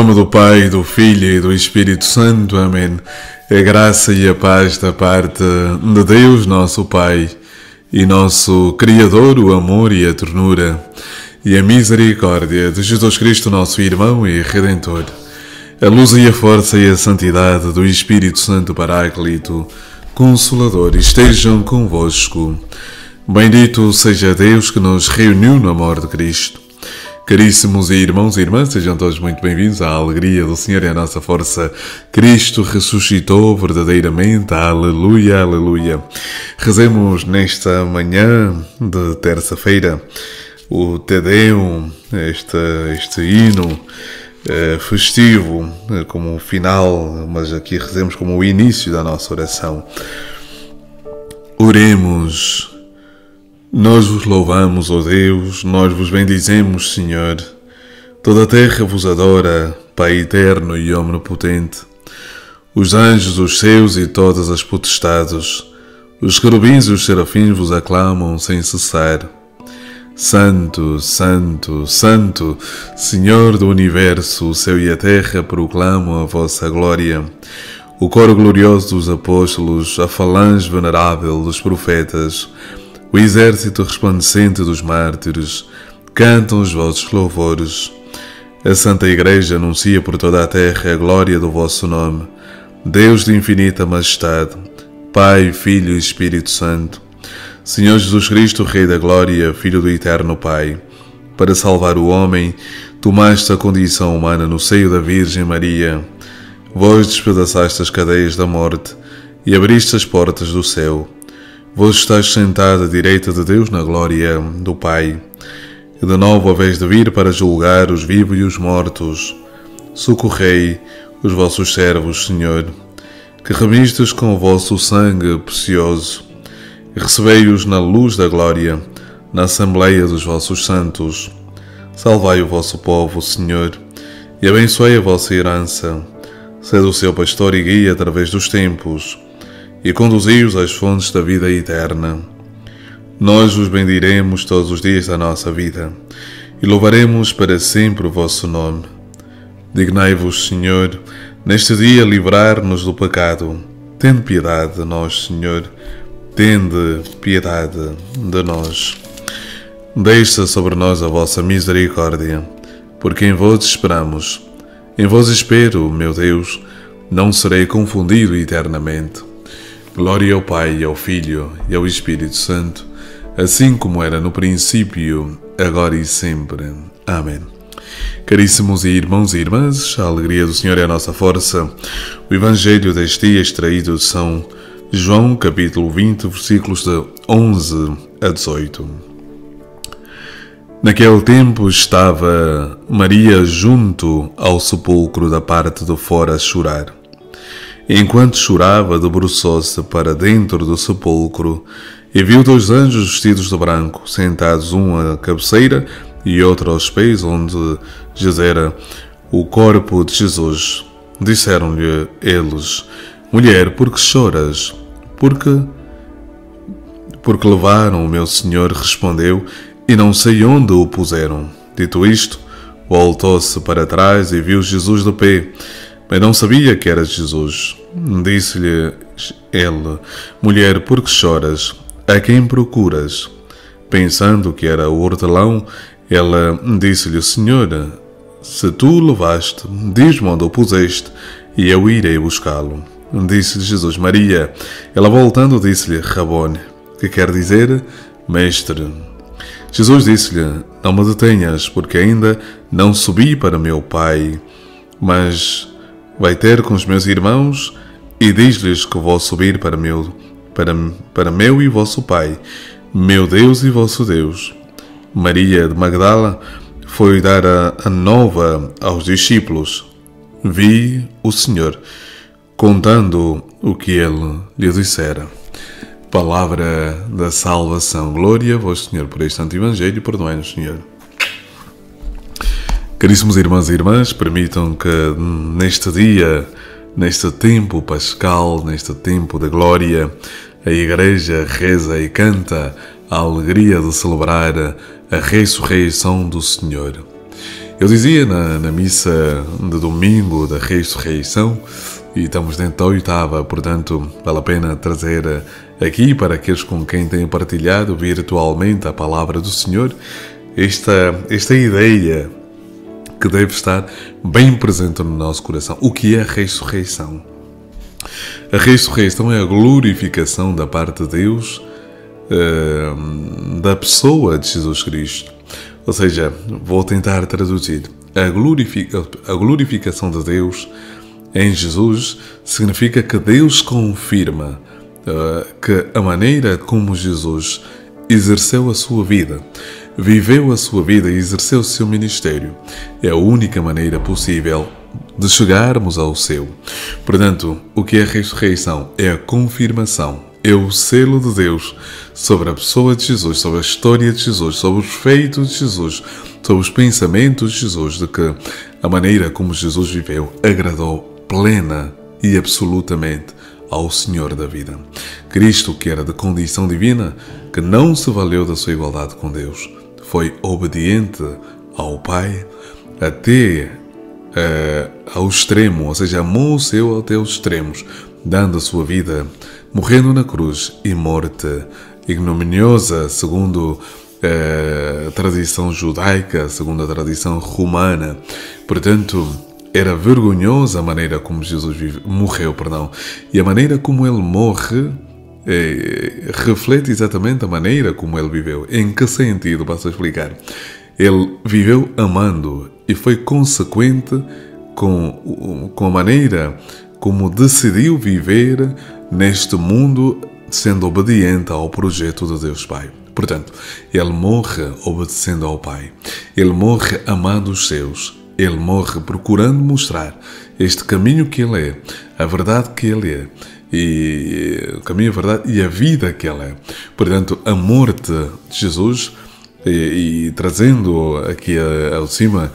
nome do Pai, do Filho e do Espírito Santo. Amém. A graça e a paz da parte de Deus, nosso Pai, e nosso Criador, o amor e a ternura, e a misericórdia de Jesus Cristo, nosso irmão e Redentor. A luz e a força e a santidade do Espírito Santo Paráclito, Consolador, estejam convosco. Bendito seja Deus que nos reuniu no amor de Cristo. Caríssimos irmãos e irmãs, sejam todos muito bem-vindos à alegria do Senhor e à nossa força. Cristo ressuscitou verdadeiramente. Aleluia, aleluia. Rezemos nesta manhã de terça-feira o Te Deum, este hino festivo, como o final, mas aqui rezemos como o início da nossa oração. Oremos. Nós vos louvamos, ó Deus, nós vos bendizemos, Senhor. Toda a terra vos adora, Pai eterno e omnipotente. Os anjos, os céus e todas as potestades, os querubins e os serafins vos aclamam sem cessar. Santo, Santo, Santo, Senhor do Universo, o céu e a terra proclamam a vossa glória. O coro glorioso dos apóstolos, a falange venerável dos profetas, o exército resplandecente dos mártires, cantam os vossos louvores. A Santa Igreja anuncia por toda a terra a glória do vosso nome, Deus de infinita majestade, Pai, Filho e Espírito Santo. Senhor Jesus Cristo, Rei da Glória, Filho do Eterno Pai, para salvar o homem, tomaste a condição humana no seio da Virgem Maria. Vós despedaçaste as cadeias da morte e abriste as portas do céu. Vós estáis sentado à direita de Deus na glória do Pai. E de novo haveis de vir para julgar os vivos e os mortos. Socorrei os vossos servos, Senhor, que remistes com o vosso sangue precioso. E recebei-os na luz da glória, na assembleia dos vossos santos. Salvai o vosso povo, Senhor, e abençoei a vossa herança. Sede o seu pastor e guia através dos tempos, e conduzi-os às fontes da vida eterna. Nós vos bendiremos todos os dias da nossa vida, e louvaremos para sempre o vosso nome. Dignai-vos, Senhor, neste dia livrar-nos do pecado. Tende piedade de nós, Senhor, tende piedade de nós. Deixa sobre nós a vossa misericórdia, porque em vós esperamos. Em vós espero, meu Deus, não serei confundido eternamente. Glória ao Pai, ao Filho e ao Espírito Santo, assim como era no princípio, agora e sempre. Amém. Caríssimos irmãos e irmãs, a alegria do Senhor é a nossa força. O Evangelho deste dia extraído de São João, capítulo 20, versículos de 11 a 18. Naquele tempo estava Maria junto ao sepulcro da parte de fora a chorar. Enquanto chorava, debruçou-se para dentro do sepulcro e viu dois anjos vestidos de branco, sentados um à cabeceira e outro aos pés, onde jazera o corpo de Jesus. Disseram-lhe eles: Mulher, por que choras? Porque levaram o meu Senhor, respondeu, e não sei onde o puseram. Dito isto, voltou-se para trás e viu Jesus de pé, mas não sabia que era Jesus. Disse-lhe ele: Mulher, por que choras? A quem procuras? Pensando que era o hortelão, ela disse-lhe: Senhor, se tu o levaste, diz-me onde o puseste, e eu irei buscá-lo. Disse-lhe Jesus: Maria. Ela, voltando, disse-lhe: Rabone, que quer dizer mestre. Jesus disse-lhe: Não me detenhas, porque ainda não subi para meu Pai, mas vai ter com os meus irmãos e diz-lhes que vou subir para meu e vosso Pai, meu Deus e vosso Deus. Maria de Magdala foi dar a nova aos discípulos. Vi o Senhor, contando o que ele lhe dissera. Palavra da salvação. Glória a vós, Senhor, por este santo Evangelho. Perdoai-nos, Senhor. Caríssimos irmãos e irmãs, permitam que neste dia, neste tempo pascal, neste tempo de glória, a Igreja reza e canta a alegria de celebrar a ressurreição do Senhor. Eu dizia na missa de domingo da ressurreição, e estamos dentro da oitava, portanto vale a pena trazer aqui para aqueles com quem tenho partilhado virtualmente a palavra do Senhor, esta ideia que deve estar bem presente no nosso coração. O que é a ressurreição? A ressurreição é a glorificação da parte de Deus da pessoa de Jesus Cristo. Ou seja, vou tentar traduzir. A glorificação de Deus em Jesus significa que Deus confirma que a maneira como Jesus exerceu a sua vida, viveu a sua vida e exerceu o seu ministério é a única maneira possível de chegarmos ao céu. Portanto, o que é a ressurreição? É a confirmação, é o selo de Deus sobre a pessoa de Jesus, sobre a história de Jesus, sobre os feitos de Jesus, sobre os pensamentos de Jesus, de que a maneira como Jesus viveu agradou plena e absolutamente ao Senhor da vida. Cristo, que era de condição divina, que não se valeu da sua igualdade com Deus, foi obediente ao Pai até ao extremo, ou seja, amou o seu até os extremos, dando a sua vida, morrendo na cruz e morte ignominiosa, segundo a tradição judaica, segundo a tradição romana. Portanto, era vergonhosa a maneira como Jesus morreu, e a maneira como ele morre reflete exatamente a maneira como ele viveu. Em que sentido? Passo a explicar. Ele viveu amando e foi consequente com a maneira como decidiu viver neste mundo, sendo obediente ao projeto de Deus Pai. Portanto, ele morre obedecendo ao Pai. Ele morre amando os seus. Ele morre procurando mostrar este caminho que ele é, a verdade que ele é, e o caminho, a verdade e a vida que ele é. Portanto, a morte de Jesus, e trazendo aqui ao cima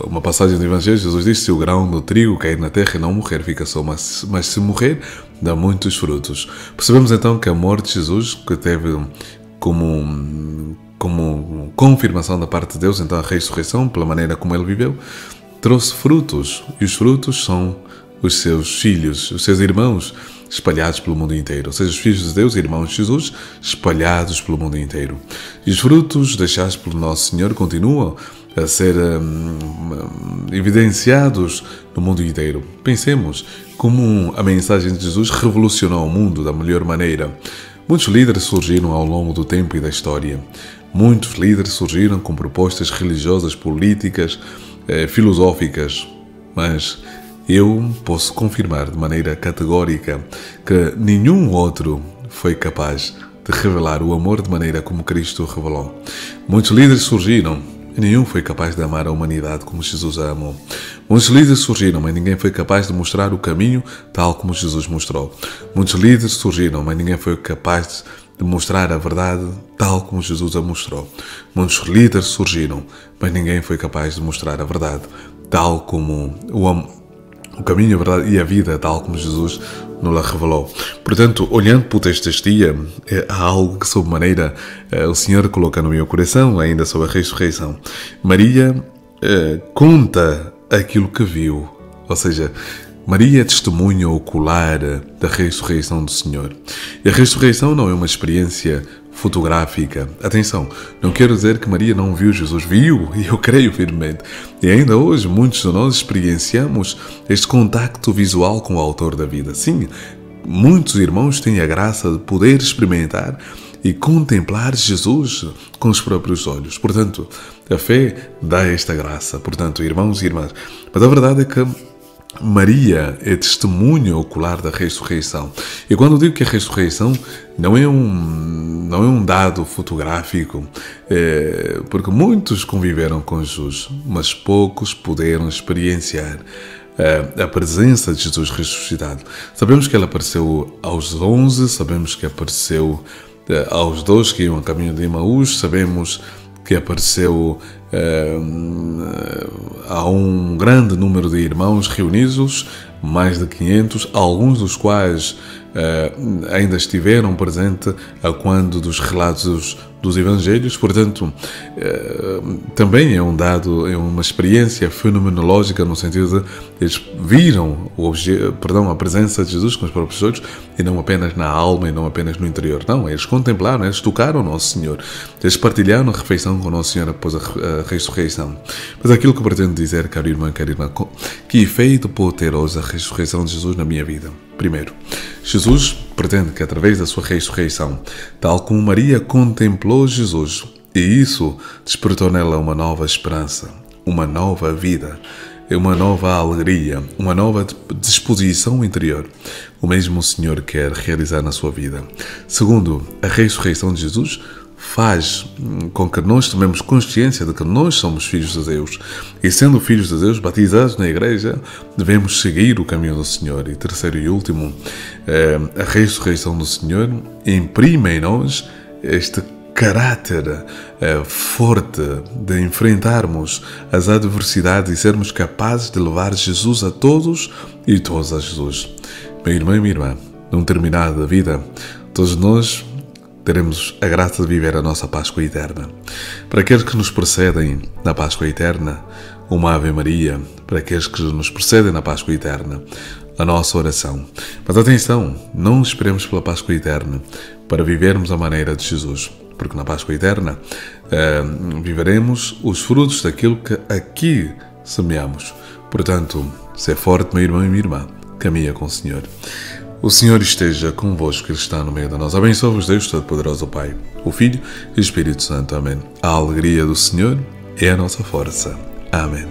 uma passagem do Evangelho, Jesus diz: se o grão do trigo cair na terra e não morrer, fica só, mas se morrer, dá muitos frutos. Percebemos então que a morte de Jesus, que teve como confirmação da parte de Deus, então a ressurreição, pela maneira como ele viveu, trouxe frutos, e os frutos são os seus filhos, os seus irmãos espalhados pelo mundo inteiro, ou seja, os filhos de Deus, irmãos de Jesus, espalhados pelo mundo inteiro. E os frutos deixados pelo nosso Senhor continuam a ser evidenciados no mundo inteiro. Pensemos como a mensagem de Jesus revolucionou o mundo da melhor maneira. Muitos líderes surgiram ao longo do tempo e da história. Muitos líderes surgiram com propostas religiosas, políticas, filosóficas, mas eu posso confirmar de maneira categórica que nenhum outro foi capaz de revelar o amor de maneira como Cristo revelou. Muitos líderes surgiram e nenhum foi capaz de amar a humanidade como Jesus a amou. Muitos líderes surgiram, mas ninguém foi capaz de mostrar o caminho tal como Jesus mostrou. Muitos líderes surgiram, mas ninguém foi capaz de mostrar a verdade tal como Jesus a mostrou. Muitos líderes surgiram, mas ninguém foi capaz de mostrar a verdade tal como o caminho, a verdade e a vida, tal como Jesus nos a revelou. Portanto, olhando para o texto deste dia, há algo que, sob maneira, o Senhor coloca no meu coração, ainda sobre a ressurreição. Maria conta aquilo que viu, ou seja, Maria é testemunha ocular da ressurreição do Senhor. E a ressurreição não é uma experiência fotográfica. Atenção, não quero dizer que Maria não viu Jesus, viu, e eu creio firmemente. E ainda hoje muitos de nós experienciamos este contacto visual com o autor da vida. Sim, muitos irmãos têm a graça de poder experimentar e contemplar Jesus com os próprios olhos. Portanto, a fé dá esta graça. Portanto, irmãos e irmãs, mas a verdade é que Maria é testemunha ocular da ressurreição. E quando digo que a ressurreição não é um dado fotográfico, porque muitos conviveram com Jesus, mas poucos puderam experienciar a presença de Jesus ressuscitado. Sabemos que ele apareceu aos 11, sabemos que apareceu aos 2 que iam a caminho de Emaús, sabemos que apareceu a um grande número de irmãos reunidos, mais de 500, alguns dos quais ainda estiveram presentes a quando dos relatos dos Evangelhos, portanto, também é um dado, é uma experiência fenomenológica no sentido de eles viram a presença de Jesus com os próprios olhos e não apenas na alma e não apenas no interior. Não, eles contemplaram, eles tocaram o Nosso Senhor, eles partilharam a refeição com o Nosso Senhor após a ressurreição. Mas aquilo que eu pretendo dizer, caro irmão, que efeito pode ter hoje a ressurreição de Jesus na minha vida? Primeiro, Jesus pretende que através da sua ressurreição, tal como Maria contemplou Jesus, e isso despertou nela uma nova esperança, uma nova vida, uma nova alegria, uma nova disposição interior, o mesmo o Senhor quer realizar na sua vida. Segundo, a ressurreição de Jesus faz com que nós tomemos consciência de que nós somos filhos de Deus e, sendo filhos de Deus, batizados na igreja, devemos seguir o caminho do Senhor. E terceiro e último, a ressurreição do Senhor imprime em nós este caráter forte de enfrentarmos as adversidades e sermos capazes de levar Jesus a todos e todos a Jesus. Meu irmão e minha irmã, num terminado da vida, todos nós teremos a graça de viver a nossa Páscoa eterna. Para aqueles que nos precedem na Páscoa eterna, uma Ave Maria. Para aqueles que nos precedem na Páscoa eterna, a nossa oração. Mas atenção, não esperemos pela Páscoa eterna para vivermos a maneira de Jesus, porque na Páscoa eterna viveremos os frutos daquilo que aqui semeamos. Portanto, ser forte, meu irmão e minha irmã, caminha com o Senhor. O Senhor esteja convosco, Ele está no meio de nós. Abençoe-vos Deus Todo-Poderoso, o Pai, o Filho e o Espírito Santo. Amém. A alegria do Senhor é a nossa força. Amém.